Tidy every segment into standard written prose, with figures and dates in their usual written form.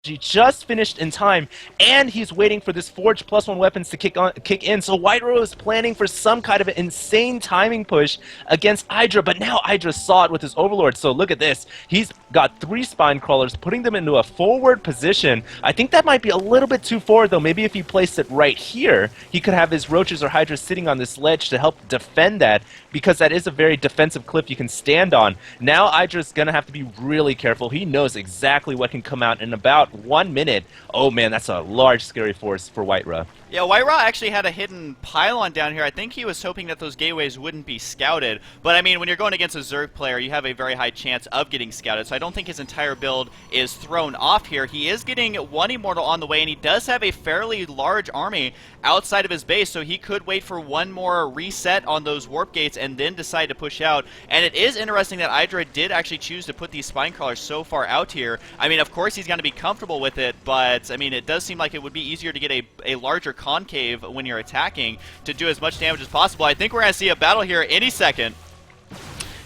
He just finished in time, and he's waiting for this Forge +1 weapons to kick in. So WhiteRa is planning for some kind of an insane timing push against IdrA, but now IdrA saw it with his Overlord. So look at this. He's got 3 Spine Crawlers, putting them into a forward position. I think that might be a little bit too forward, though. Maybe if he placed it right here, he could have his Roaches or Hydras sitting on this ledge to help defend that, because that is a very defensive cliff you can stand on. Now IdrA's going to have to be really careful. He knows exactly what can come out in about 1 minute. Oh man, that's a large scary force for WhiteRa. Yeah, WhiteRa actually had a hidden pylon down here. I think he was hoping that those gateways wouldn't be scouted. But I mean, when you're going against a Zerg player, you have a very high chance of getting scouted. So I don't think his entire build is thrown off here. He is getting 1 Immortal on the way, and he does have a fairly large army outside of his base. So he could wait for 1 more reset on those warp gates and then decide to push out. And it is interesting that IdrA did actually choose to put these Spine Crawlers so far out here. I mean, of course he's going to be comfortable with it, but I mean, it does seem like it would be easier to get a larger concave when you're attacking to do as much damage as possible. I think we're going to see a battle here any second.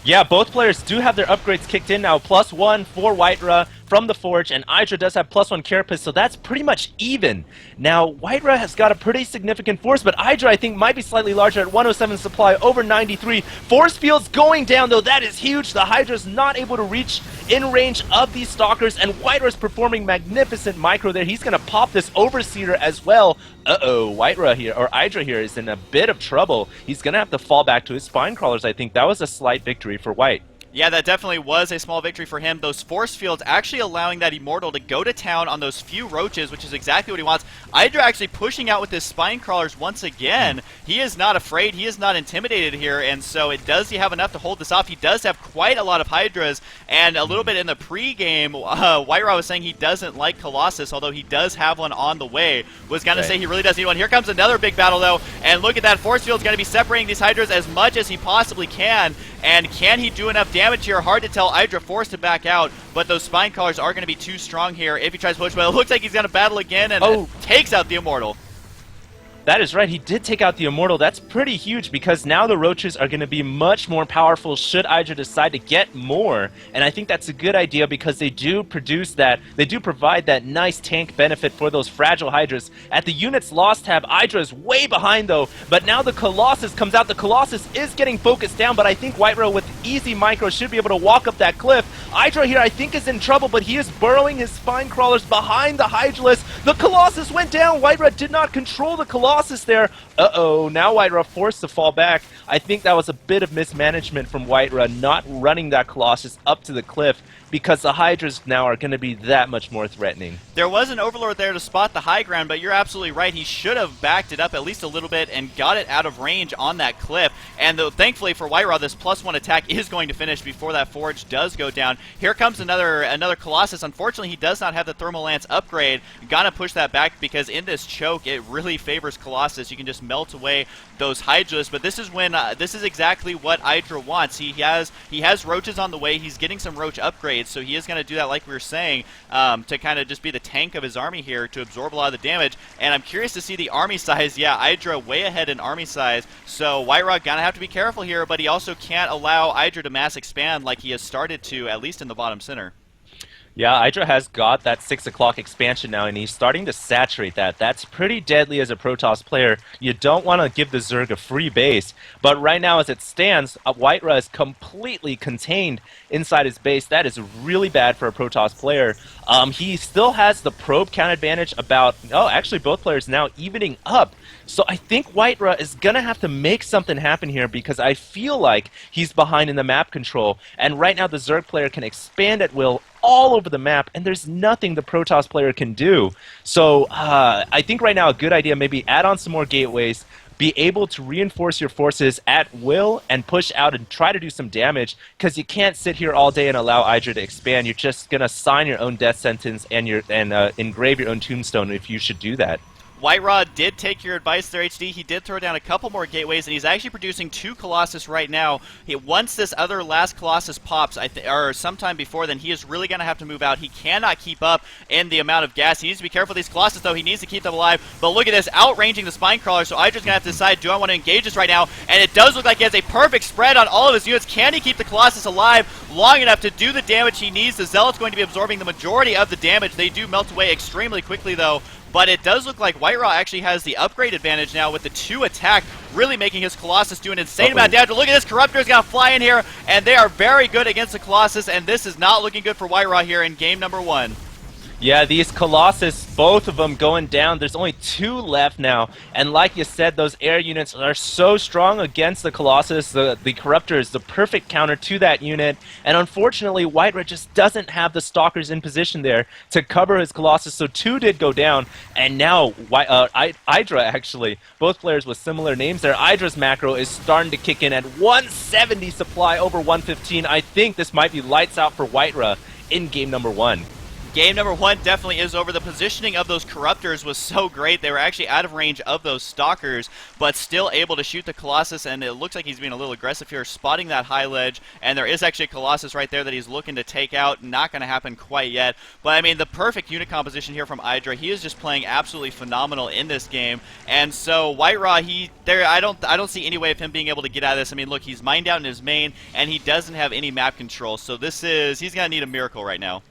Yeah, both players do have their upgrades kicked in now. +1 for WhiteRa from the Forge, and IdrA does have +1 Carapace, so that's pretty much even. Now, WhiteRa has got a pretty significant force, but IdrA, I think, might be slightly larger at 107 supply, over 93. Force fields going down, though. That is huge. The Hydra's not able to reach in range of these Stalkers, and WhiteRa's performing magnificent micro there. He's going to pop this Overseer as well. Uh-oh, WhiteRa here, or IdrA here, is in a bit of trouble. He's going to have to fall back to his Spine Crawlers, I think. That was a slight victory for White. Yeah, that definitely was a small victory for him. Those force fields actually allowing that Immortal to go to town on those few Roaches, which is exactly what he wants. IdrA actually pushing out with his Spine Crawlers once again. He is not afraid. He is not intimidated here, and so does he have enough to hold this off? He does have quite a lot of Hydras, and a little bit in the pre-game, WhiteRa was saying he doesn't like Colossus, although he does have one on the way. Was going to say he really does need one. Here comes another big battle, though, and look at that. Force field's going to be separating these Hydras as much as he possibly can, and can he do enough damage here? Hard to tell. IdrA forced to back out, but those Spine Crawlers are going to be too strong here if he tries to push. But it looks like he's going to battle again and takes out the Immortal. That is right, he did take out the Immortal. That's pretty huge, because now the Roaches are going to be much more powerful should IdrA decide to get more. And I think that's a good idea, because they do provide that nice tank benefit for those fragile Hydras. At the units lost tab, IdrA is way behind though, but now the Colossus comes out. The Colossus is getting focused down, but I think WhiteRa with easy micro should be able to walk up that cliff. IdrA here I think is in trouble, but he is burrowing his Spine Crawlers behind the Hydralisk. The Colossus went down. WhiteRa did not control the Colossus there. Uh-oh, now WhiteRa forced to fall back. I think that was a bit of mismanagement from WhiteRa, not running that Colossus up to the cliff, because the Hydras now are going to be that much more threatening. There was an Overlord there to spot the high ground, but you're absolutely right. He should have backed it up at least a little bit and got it out of range on that cliff. And though, thankfully for WhiteRa, this +1 attack is going to finish before that Forge does go down. Here comes another Colossus. Unfortunately, he does not have the Thermal Lance upgrade. Gotta push that back, because in this choke, it really favors Colossus. You can just melt away those Hydras, but this is when this is exactly what IdrA wants. He has Roaches on the way. He's getting some Roach upgrades, so he is going to do that, like we were saying, to kind of just be the tank of his army here to absorb a lot of the damage. And I'm curious to see the army size. Yeah, IdrA way ahead in army size, so WhiteRa gonna have to be careful here, but he also can't allow IdrA to mass expand like he has started to, at least in the bottom center. Yeah, IdrA has got that 6 o'clock expansion now, and he's starting to saturate that. That's pretty deadly as a Protoss player. You don't want to give the Zerg a free base, but right now as it stands, WhiteRa is completely contained inside his base. That is really bad for a Protoss player. He still has the probe count advantage about, actually both players now evening up. So I think WhiteRa is going to have to make something happen here, because I feel like he's behind in the map control. And right now the Zerg player can expand at will all over the map, and there's nothing the Protoss player can do. So I think right now a good idea, maybe add on some more gateways, be able to reinforce your forces at will and push out and try to do some damage, because you can't sit here all day and allow IdrA to expand. You're just going to sign your own death sentence and engrave your own tombstone if you should do that. WhiteRa did take your advice there, HD. He did throw down a couple more gateways, and he's actually producing 2 Colossus right now. Once this other last Colossus pops, or sometime before, then he is really going to have to move out. He cannot keep up in the amount of gas. He needs to be careful with these Colossus, though. He needs to keep them alive. But look at this, outranging the Spine Crawler, so IdrA's going to have to decide, do I want to engage this right now? And it does look like he has a perfect spread on all of his units. Can he keep the Colossus alive long enough to do the damage he needs? The Zealot's going to be absorbing the majority of the damage. They do melt away extremely quickly, though. But it does look like WhiteRa actually has the upgrade advantage now with the 2 attack, really making his Colossus do an insane amount of damage. Look at this, Corruptor's going to fly in here, and they are very good against the Colossus, and this is not looking good for WhiteRa here in game number 1. Yeah, these Colossus, both of them going down. There's only 2 left now. And like you said, those air units are so strong against the Colossus. The Corruptor is the perfect counter to that unit. And unfortunately, WhiteRa just doesn't have the Stalkers in position there to cover his Colossus. So 2 did go down. And now, IdrA actually, both players with similar names there. IdrA's macro is starting to kick in at 170 supply over 115. I think this might be lights out for WhiteRa in game number 1. Game number 1 definitely is over. The positioning of those Corruptors was so great. They were actually out of range of those Stalkers, but still able to shoot the Colossus, and it looks like he's being a little aggressive here, spotting that high ledge, and there is actually a Colossus right there that he's looking to take out. Not going to happen quite yet, but I mean, the perfect unit composition here from IdrA. He is just playing absolutely phenomenal in this game, and so WhiteRa, I don't see any way of him being able to get out of this. I mean, look, he's mined out in his main, and he doesn't have any map control, so he's going to need a miracle right now.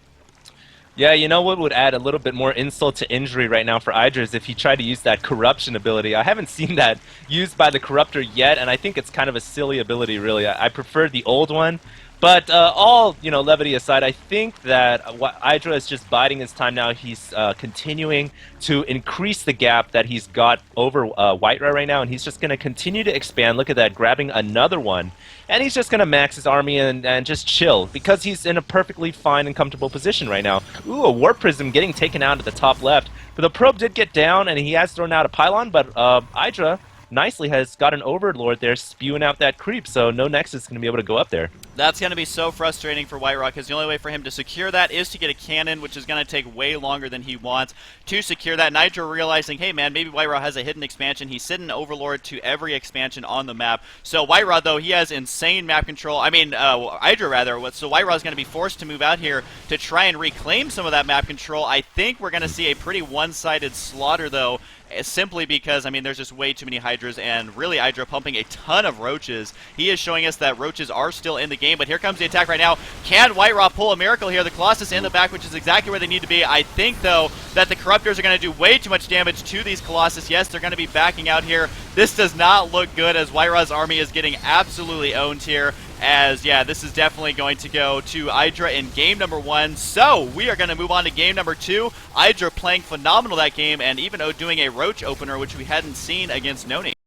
Yeah, you know what would add a little bit more insult to injury right now for IdrA is if he tried to use that corruption ability. I haven't seen that used by the Corruptor yet, and I think it's kind of a silly ability, really. I prefer the old one. But all levity aside, I think that IdrA is just biding his time now. He's continuing to increase the gap that he's got over WhiteRa right now, and he's just going to continue to expand. Look at that, grabbing another one. And he's just going to max his army and just chill, because he's in a perfectly fine and comfortable position right now. Ooh, a Warp Prism getting taken out at the top left. But the probe did get down, and he has thrown out a pylon, but IdrA nicely has got an Overlord there spewing out that creep, so no Nexus is going to be able to go up there. That's going to be so frustrating for WhiteRa, because the only way for him to secure that is to get a cannon, which is going to take way longer than he wants to secure that. And IdrA realizing, hey man, maybe WhiteRa has a hidden expansion. He's sending Overlord to every expansion on the map. So WhiteRa, though, he has insane map control. I mean, IdrA rather. So WhiteRa is going to be forced to move out here to try and reclaim some of that map control. I think we're going to see a pretty one-sided slaughter, though, simply because, I mean, there's just way too many Hydras, and really IdrA pumping a ton of Roaches. He is showing us that Roaches are still in the game, but here comes the attack right now. Can WhiteRa pull a miracle here? The Colossus in the back, which is exactly where they need to be. I think, though, that the Corruptors are going to do way too much damage to these Colossus. Yes, they're going to be backing out here. This does not look good, as WhiteRa's army is getting absolutely owned here. As, yeah, this is definitely going to go to IdrA in game number 1. So, we are going to move on to game number 2. IdrA playing phenomenal that game, and even doing a Roach opener, which we hadn't seen against Noni.